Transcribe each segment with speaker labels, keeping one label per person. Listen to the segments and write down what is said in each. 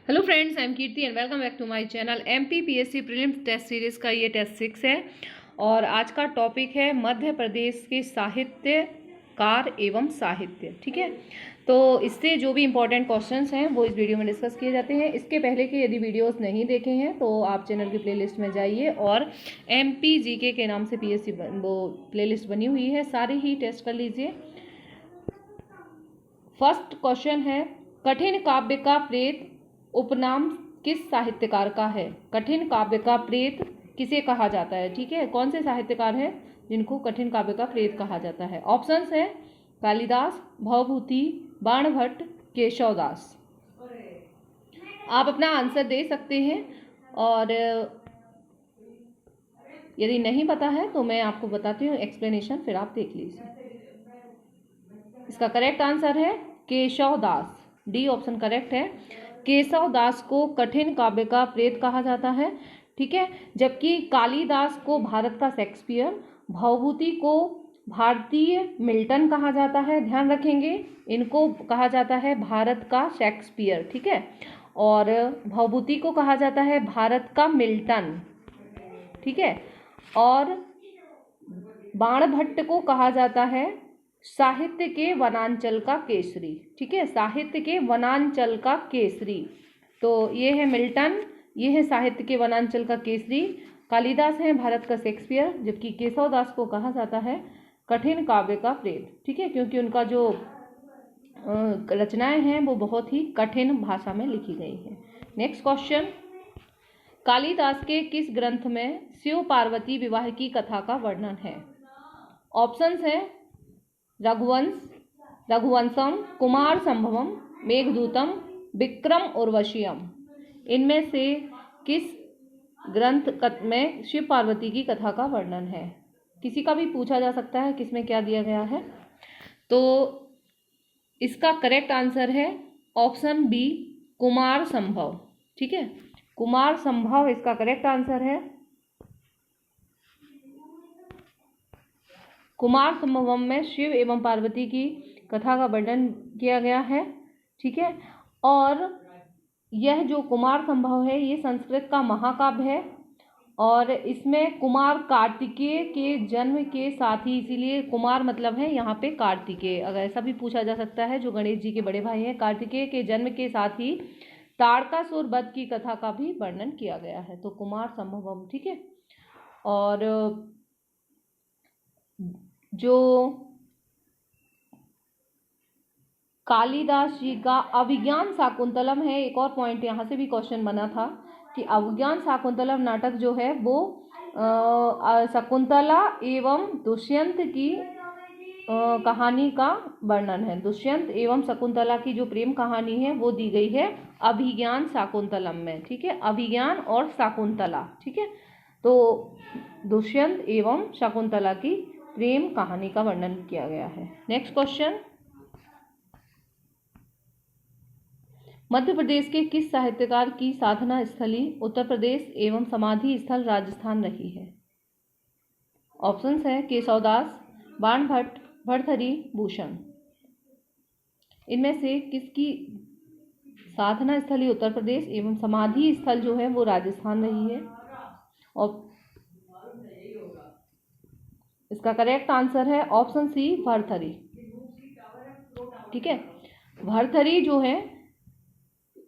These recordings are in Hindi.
Speaker 1: Hello friends, I am Kirti and welcome back to my channel. MPPSC prelims test series का ये टेस्ट 6 है और आज का टॉपिक है मध्य प्रदेश के साहित्यकार एवं साहित्य। ठीक है, तो इससे जो भी इम्पोर्टेंट क्वेश्चंस हैं वो इस वीडियो में डिस्कस किए जाते हैं। इसके पहले के यदि वीडियोस नहीं देखे हैं तो आप चैनल की प्लेलिस्ट में जाइए और एमपीजीके के नाम से पीएससी वो प्लेलिस्ट बनी हुई है, सारे ही टेस्ट कर लीजिए। फर्स्ट क्वेश्चन है, कठिन काव्य का प्रेत उपनाम किस साहित्यकार का है? कठिन काव्य का प्रेत किसे कहा जाता है? ठीक है, कौन से साहित्यकार हैं जिनको कठिन काव्य का प्रेत कहा जाता है? ऑप्शंस है कालिदास, भवभूति, बाणभट्ट, केशवदास। आप अपना आंसर दे सकते हैं और यदि नहीं पता है तो मैं आपको बताती हूँ एक्सप्लेनेशन, फिर आप देख लीजिए। इसका करेक्ट आंसर है केशवदास। डी ऑप्शन करेक्ट है। केशवदास को कठिन काव्य का प्रेत कहा जाता है। ठीक है, जबकि कालिदास को भारत का शेक्सपियर, भवभूति को भारतीय मिल्टन कहा जाता है। ध्यान रखेंगे, इनको कहा जाता है भारत का शेक्सपियर। ठीक है, और भवभूति को कहा जाता है भारत का मिल्टन। ठीक है, और बाणभट्ट को कहा जाता है साहित्य के वनांचल का केसरी। ठीक है, साहित्य के वनांचल का केसरी। तो ये है मिल्टन, ये है साहित्य के वनांचल का केसरी। कालिदास है भारत का शेक्सपियर, जबकि केशवदास को कहा जाता है कठिन काव्य का प्रेत। ठीक है, क्योंकि उनका जो रचनाएं हैं वो बहुत ही कठिन भाषा में लिखी गई है। नेक्स्ट क्वेश्चन, कालिदास के किस ग्रंथ में शिव पार्वती विवाह की कथा का वर्णन है? ऑप्शंस है रघुवंश, रघुवंशम, कुमार संभवम, मेघदूतम, विक्रम उर्वशीयम। इनमें से किस ग्रंथ में शिव पार्वती की कथा का वर्णन है? किसी का भी पूछा जा सकता है किसमें क्या दिया गया है। तो इसका करेक्ट आंसर है ऑप्शन बी, कुमार संभव। ठीक है, कुमार संभव इसका करेक्ट आंसर है। कुमार संभवम में शिव एवं पार्वती की कथा का वर्णन किया गया है। ठीक है, और यह जो कुमार संभव है ये संस्कृत का महाकाव्य है और इसमें कुमार कार्तिकेय के जन्म के साथ ही, इसीलिए कुमार मतलब है यहाँ पे कार्तिकेय। अगर ऐसा भी पूछा जा सकता है, जो गणेश जी के बड़े भाई हैं, कार्तिकेय के जन्म के साथ ही ताड़कासुर वध की कथा का भी वर्णन किया गया है। तो कुमार संभवम। ठीक है, और जो कालिदास जी का अभिज्ञान शाकुंतलम है, एक और पॉइंट यहाँ से भी क्वेश्चन बना था कि अभिज्ञान शाकुंतलम नाटक जो है वो शकुंतला एवं दुष्यंत की कहानी का वर्णन है। दुष्यंत एवं शकुंतला की जो प्रेम कहानी है वो दी गई है अभिज्ञान शाकुंतलम में। ठीक है, अभिज्ञान और शाकुंतला। ठीक है, तो दुष्यंत एवं शकुंतला की प्रेम कहानी का वर्णन किया गया है। नेक्स्ट क्वेश्चन, मध्य प्रदेश के किस साहित्यकार की साधना स्थली उत्तर प्रदेश एवं समाधि स्थल राजस्थान रही है? ऑप्शंस है केशवदास, बाणभट्ट, भर्तृहरि, भूषण। इनमें से किसकी साधना स्थली उत्तर प्रदेश एवं समाधि स्थल जो है वो राजस्थान रही है? और इसका करेक्ट आंसर है ऑप्शन सी, भर्तृहरि। ठीक है, भर्तृहरि जो है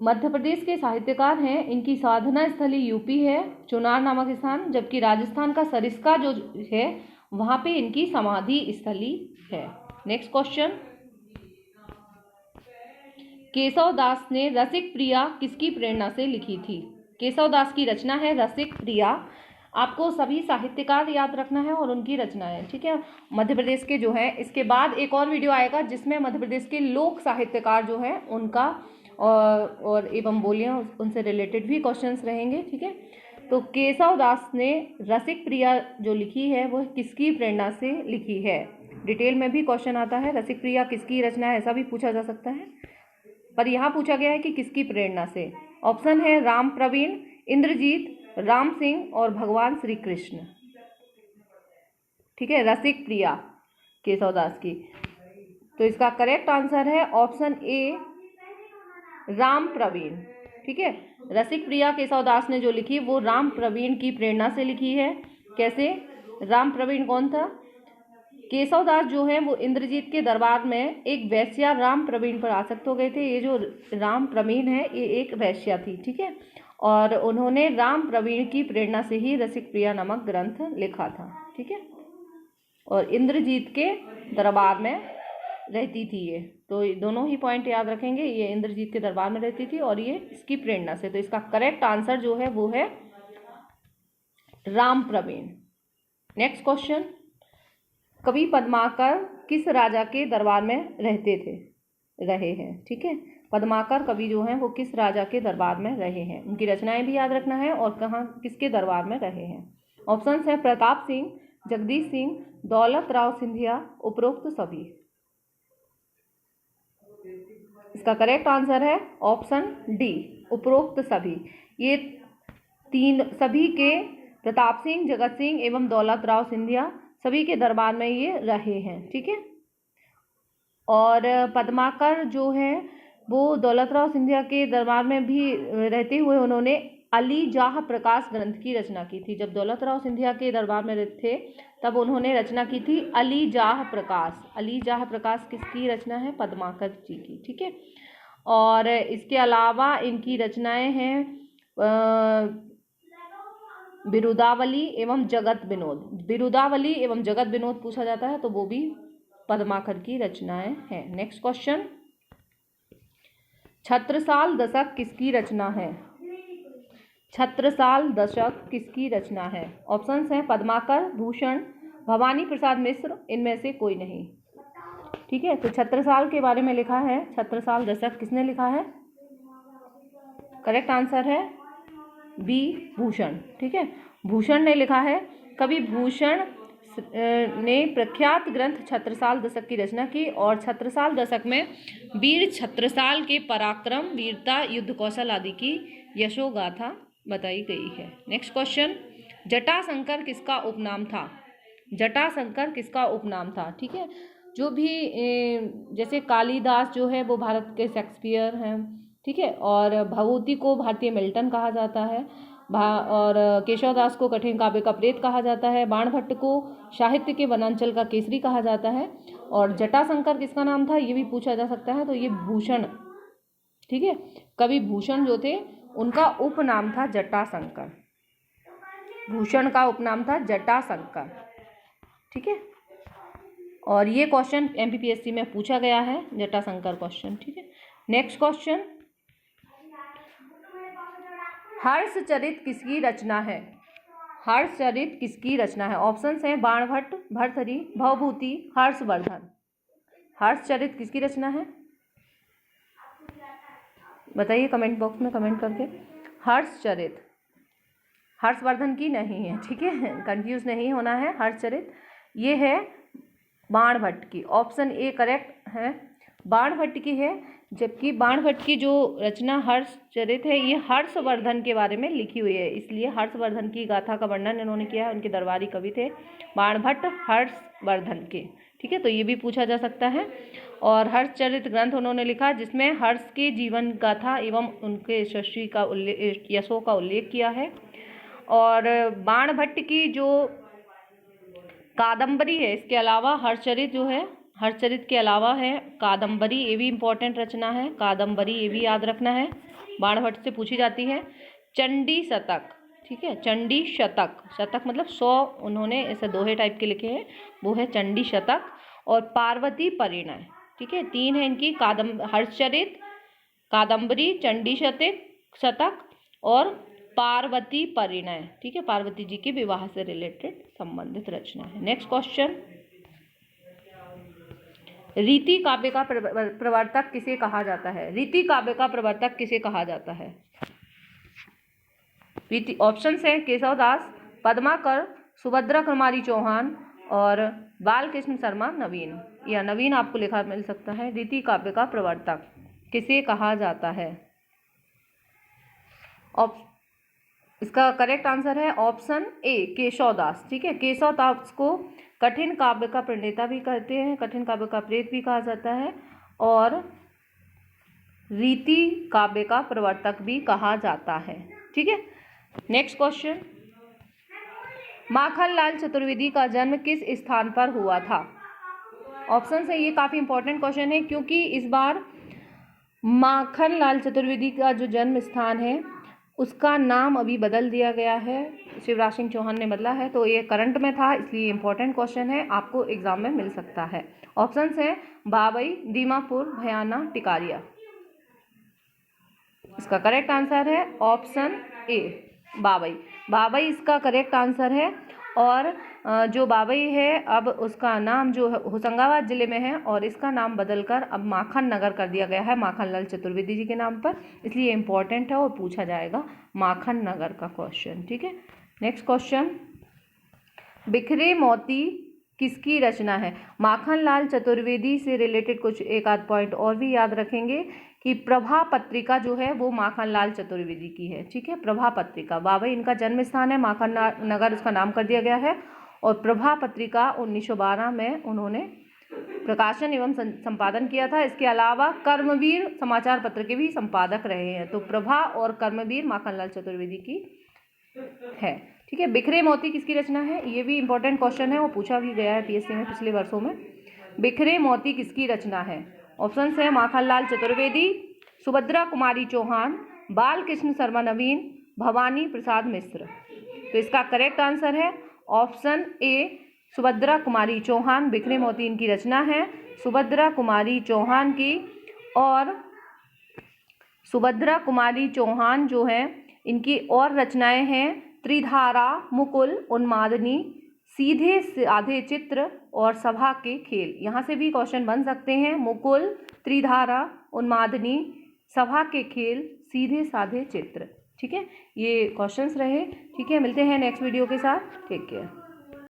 Speaker 1: मध्य प्रदेश के साहित्यकार हैं। इनकी साधना स्थली यूपी है, चुनार नामक स्थान, जबकि राजस्थान का सरिस्का जो है वहां पे इनकी समाधि स्थली है। नेक्स्ट क्वेश्चन, केशवदास ने रसिक प्रिया किसकी प्रेरणा से लिखी थी? केशवदास की रचना है रसिक प्रिया। आपको सभी साहित्यकार याद रखना है और उनकी रचनाएं। ठीक है, मध्य प्रदेश के जो है, इसके बाद एक और वीडियो आएगा जिसमें मध्य प्रदेश के लोक साहित्यकार जो है उनका और एवं बोलियां उनसे रिलेटेड भी क्वेश्चंस रहेंगे। ठीक है, तो केशवदास ने रसिक प्रिया जो लिखी है वो किसकी प्रेरणा से लिखी है? डिटेल में भी क्वेश्चन आता है, रसिक प्रिया किसकी रचना है, ऐसा भी पूछा जा सकता है, पर यहाँ पूछा गया है कि किसकी प्रेरणा से। ऑप्शन है राम प्रवीण, इंद्रजीत, राम सिंह और भगवान श्री कृष्ण। ठीक है, रसिक प्रिया केशवदास की। तो इसका करेक्ट आंसर है ऑप्शन ए, राम प्रवीण। ठीक है। रसिक प्रिया केशव दास ने जो लिखी वो राम प्रवीण की प्रेरणा से लिखी है। कैसे? राम प्रवीण कौन था? केशव दास जो है वो इंद्रजीत के दरबार में एक वैश्या राम प्रवीण पर आसक्त हो गए थे। ये जो राम प्रवीण है ये एक वैश्या थी, ठीक है, और उन्होंने राम प्रवीण की प्रेरणा से ही रसिक प्रिया नामक ग्रंथ लिखा था, ठीक है। और इंद्रजीत के दरबार में रहती थी ये, तो दोनों ही पॉइंट याद रखेंगे। ये इंद्रजीत के दरबार में रहती थी और ये इसकी प्रेरणा से। तो इसका करेक्ट आंसर जो है वो है राम प्रवीण। नेक्स्ट क्वेश्चन, कवि पद्माकर किस राजा के दरबार में रहे हैं, ठीक है। पद्माकर कवि जो हैं वो किस राजा के दरबार में रहे हैं, उनकी रचनाएं भी याद रखना है और कहाँ किसके दरबार में रहे हैं। ऑप्शंस है प्रताप सिंह, जगदीश सिंह, दौलत राव सिंधिया, उपरोक्त सभी। इसका करेक्ट आंसर है ऑप्शन डी, उपरोक्त सभी। ये तीन सभी के प्रताप सिंह, जगत सिंह एवं दौलत राव सिंधिया सभी के दरबार में ये रहे हैं, ठीक है। और पद्माकर जो है वो दौलत राव सिंधिया के दरबार में भी रहते हुए उन्होंने अली जाह प्रकाश ग्रंथ की रचना की थी। जब दौलत राव सिंधिया के दरबार में थे तब उन्होंने रचना की थी अली जाह प्रकाश। अली जाह प्रकाश किसकी रचना है? पद्माकर जी की, ठीक है। और इसके अलावा इनकी रचनाएं हैं बिरुदावली एवं जगत विनोद। बिरुदावली एवं जगत विनोद पूछा जाता है तो वो भी पद्माकर की रचनाएं हैं। नेक्स्ट क्वेश्चन, छत्रसाल दशक किसकी रचना है? छत्रसाल दशक किसकी रचना है? ऑप्शंस हैं पद्माकर, भूषण, भवानी प्रसाद मिश्र, इनमें से कोई नहीं, ठीक है। तो छत्रसाल के बारे में लिखा है, छत्रसाल दशक किसने लिखा है? करेक्ट आंसर है बी, भूषण, ठीक है। भूषण ने लिखा है। कवि भूषण ने प्रख्यात ग्रंथ छत्रसाल दशक की रचना की और छत्रसाल दशक में वीर छत्रसाल के पराक्रम, वीरता, युद्ध कौशल आदि की यशोगाथा बताई गई है। नेक्स्ट क्वेश्चन, जटाशंकर किसका उपनाम था? जटाशंकर किसका उपनाम था, ठीक है। जो भी जैसे कालिदास जो है वो भारत के शेक्सपियर हैं, ठीक है, और भगवती को भारतीय मिल्टन कहा जाता है, और केशवदास को कठिन काव्य का प्रेत कहा जाता है, बाणभट्ट को साहित्य के वनांचल का केसरी कहा जाता है, और जटाशंकर किसका नाम था ये भी पूछा जा सकता है। तो ये भूषण, ठीक है, कवि भूषण जो थे उनका उपनाम था जटाशंकर। भूषण का उपनाम था जटाशंकर, ठीक है। और ये क्वेश्चन एमपीपीएससी में पूछा गया है, जटाशंकर क्वेश्चन, ठीक है। नेक्स्ट क्वेश्चन, हर्षचरित किसकी रचना है? हर्षचरित किसकी रचना है? ऑप्शंस हैं बाणभट्ट, भर्तृहरि, भवभूति, हर्षवर्धन। हर्षचरित किसकी रचना है बताइए कमेंट बॉक्स में कमेंट करके। हर्षचरित हर्षवर्धन की नहीं है, ठीक है, कंफ्यूज नहीं होना है। हर्षचरित ये है बाणभट्ट की। ऑप्शन ए करेक्ट है, बाणभट्ट की है, जबकि बाणभट्ट की जो रचना हर्षचरित है ये हर्षवर्धन के बारे में लिखी हुई है, इसलिए हर्षवर्धन की गाथा का वर्णन इन्होंने किया है। उनके दरबारी कवि थे बाणभट्ट हर्षवर्धन के, ठीक है। तो ये भी पूछा जा सकता है। और हर्षचरित ग्रंथ उन्होंने लिखा जिसमें हर्ष के जीवन गाथा एवं उनके यशस्वी का यशों का उल्लेख किया है। और बाणभट्ट की जो कादम्बरी है, इसके अलावा हर्षचरित जो है, हर्षचरित के अलावा है कादम्बरी, ये भी इम्पोर्टेंट रचना है, कादम्बरी ये भी याद रखना है, बाणभट्ट से पूछी जाती है। चंडी शतक, ठीक है, चंडी शतक, शतक मतलब 100, उन्होंने ऐसे दोहे टाइप के लिखे हैं, वो है चंडी शतक। और पार्वती परिणय, ठीक है, 3 है इनकी, हर्षचरित, कादम्बरी, चंडी शतक और पार्वती परिणय, ठीक है, पार्वती जी के विवाह से रिलेटेड संबंधित रचना है। नेक्स्ट क्वेश्चन, रीति काव्य का प्रवर्तक किसे कहा जाता है? रीति काव्य का प्रवर्तक किसे कहा जाता है? रीति ऑप्शंस हैं केशवदास, पद्माकर, सुभद्रा कुमारी चौहान और बालकृष्ण शर्मा नवीन, या नवीन आपको लिखा मिल सकता है। रीति काव्य का प्रवर्तक किसे कहा जाता है? इसका करेक्ट आंसर है ऑप्शन ए केशवदास, ठीक है। केशवदास को कठिन काव्य का प्रणेता भी कहते हैं, कठिन काव्य का प्रेत भी कहा जाता है, और रीति काव्य का प्रवर्तक भी कहा जाता है। ठीक है, नेक्स्ट क्वेश्चन, माखनलाल चतुर्वेदी का जन्म किस स्थान पर हुआ था? ऑप्शन है, ये काफ़ी इंपॉर्टेंट क्वेश्चन है क्योंकि इस बार माखनलाल चतुर्वेदी का जो जन्म स्थान है उसका नाम अभी बदल दिया गया है, शिवराज सिंह चौहान ने बदला है, तो ये करंट में था इसलिए इंपॉर्टेंट क्वेश्चन है, आपको एग्जाम में मिल सकता है। ऑप्शंस है बाबई, दीमापुर, भयाना, टिकारिया। इसका करेक्ट आंसर है ऑप्शन ए, बाबई। बाबई इसका करेक्ट आंसर है। और जो बाबई है अब उसका नाम जो है होशंगाबाद जिले में है और इसका नाम बदलकर अब माखन नगर कर दिया गया है माखनलाल चतुर्वेदी जी के नाम पर, इसलिए इम्पोर्टेंट है और पूछा जाएगा माखन नगर का क्वेश्चन। ठीक है, नेक्स्ट क्वेश्चन, बिखरे मोती किसकी रचना है? माखनलाल चतुर्वेदी से रिलेटेड कुछ एक आध पॉइंट और भी याद रखेंगे कि प्रभा पत्रिका जो है वो माखनलाल चतुर्वेदी की है। ठीक है, प्रभा पत्रिका, बाबई इनका जन्म स्थान है, माखन नगर उसका नाम कर दिया गया है। और प्रभा पत्रिका 1912 में उन्होंने प्रकाशन एवं संपादन किया था। इसके अलावा कर्मवीर समाचार पत्र के भी संपादक रहे हैं। तो प्रभा और कर्मवीर माखनलाल चतुर्वेदी की है। ठीक है, बिखरे मोती किसकी रचना है? ये भी इंपॉर्टेंट क्वेश्चन है, वो पूछा भी गया है पीएससी में पिछले वर्षों में। बिखरे मोती किसकी रचना है? ऑप्शन है माखनलाल चतुर्वेदी, सुभद्रा कुमारी चौहान, बाल कृष्ण शर्मा नवीन, भवानी प्रसाद मिश्र। तो इसका करेक्ट आंसर है ऑप्शन ए, सुभद्रा कुमारी चौहान। बिखरे मोती इनकी रचना है सुभद्रा कुमारी चौहान की। और सुभद्रा कुमारी चौहान जो है इनकी और रचनाएं हैं त्रिधारा, मुकुल, उन्मादनी, सीधे साधे चित्र और सभा के खेल। यहाँ से भी क्वेश्चन बन सकते हैं, मुकुल, त्रिधारा, उन्मादनी, सभा के खेल, सीधे साधे चित्र। ठीक है, ये क्वेश्चंस रहे। ठीक है, मिलते हैं नेक्स्ट वीडियो के साथ। Take care.